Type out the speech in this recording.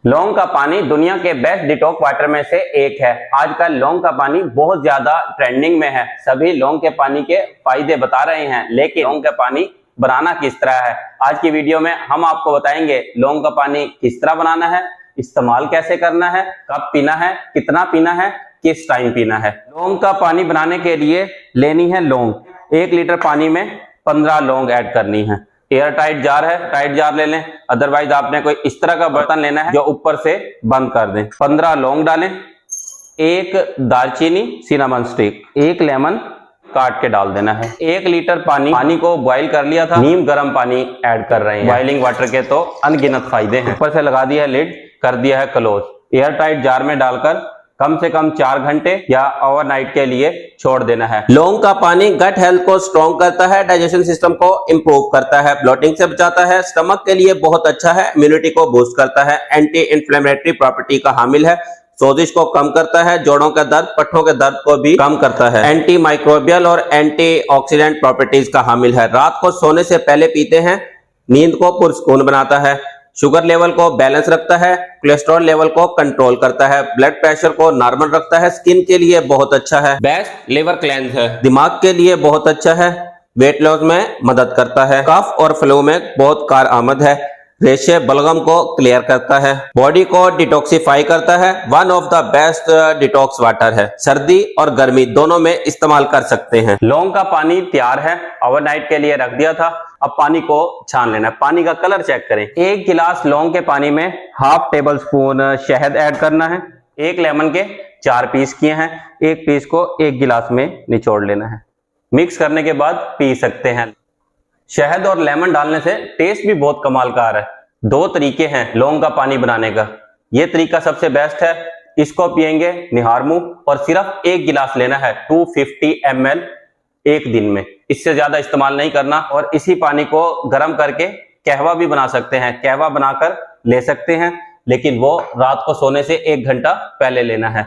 लौंग का पानी दुनिया के बेस्ट डिटॉक्स वाटर में से एक है। आजकल लौंग का पानी बहुत ज्यादा ट्रेंडिंग में है। सभी लौंग के पानी के फायदे बता रहे हैं, लेकिन लौंग का पानी बनाना किस तरह है, आज की वीडियो में हम आपको बताएंगे। लौंग का पानी किस तरह बनाना है, इस्तेमाल कैसे करना है, कब पीना है, कितना पीना है, किस टाइम पीना है। लौंग का पानी बनाने के लिए लेनी है लौंग। 1 लीटर पानी में 15 लौंग ऐड करनी है। एयर टाइट जार है, टाइट जार ले लें, अदरवाइज आपने कोई इस तरह का बर्तन लेना है जो ऊपर से बंद कर दें। 15 लौंग डालें, 1 दालचीनी सिनेमन स्टिक, 1 लेमन काट के डाल देना है। 1 लीटर पानी को बॉईल कर लिया था, नीम गर्म पानी ऐड कर रहे हैं। बॉइलिंग वाटर के तो अनगिनत फायदे हैं। ऊपर से लगा दिया है लिड, कर दिया है क्लोज। एयर टाइट जार में डालकर कम से कम 4 घंटे या ओवरनाइट के लिए छोड़ देना है। लौंग का पानी गट हेल्थ को स्ट्रॉन्ग करता है, डाइजेशन सिस्टम को इंप्रूव करता है, ब्लोटिंग से बचाता है, स्टमक के लिए बहुत अच्छा है, इम्यूनिटी को बूस्ट करता है, एंटी इंफ्लेमेटरी प्रॉपर्टी का हामिल है, सोजिश को कम करता है, जोड़ों के दर्द, पट्टों के दर्द को भी कम करता है, एंटी माइक्रोबियल और एंटीऑक्सीडेंट प्रॉपर्टीज का हामिल है। रात को सोने से पहले पीते हैं, नींद को पुरसकून बनाता है, शुगर लेवल को बैलेंस रखता है, कोलेस्ट्रॉल लेवल को कंट्रोल करता है, ब्लड प्रेशर को नॉर्मल रखता है, स्किन के लिए बहुत अच्छा है, बेस्ट लिवर क्लेंस है, दिमाग के लिए बहुत अच्छा है, वेट लॉस में मदद करता है, कफ और फ्लू में बहुत कारआमद है, रेशे बलगम को क्लियर करता है, बॉडी को डिटॉक्सिफाई करता है, one of the best detox water है, सर्दी और गर्मी दोनों में इस्तेमाल कर सकते हैं। लौंग का पानी तैयार है, ओवरनाइट के लिए रख दिया था। अब पानी को छान लेना है। पानी का कलर चेक करें। 1 गिलास लौंग के पानी में ½ टेबल स्पून शहद ऐड करना है। 1 लेमन के 4 पीस किए हैं, 1 पीस को 1 गिलास में निचोड़ लेना है। मिक्स करने के बाद पी सकते हैं। शहद और लेमन डालने से टेस्ट भी बहुत कमाल का आ रहा है। 2 तरीके हैं लौंग का पानी बनाने का। ये तरीका सबसे बेस्ट है। इसको पिएंगे निहार मुंह, और सिर्फ 1 गिलास लेना है 250 ml एक दिन में, इससे ज्यादा इस्तेमाल नहीं करना। और इसी पानी को गर्म करके कहवा भी बना सकते हैं, कहवा बनाकर ले सकते हैं, लेकिन वो रात को सोने से 1 घंटा पहले लेना है।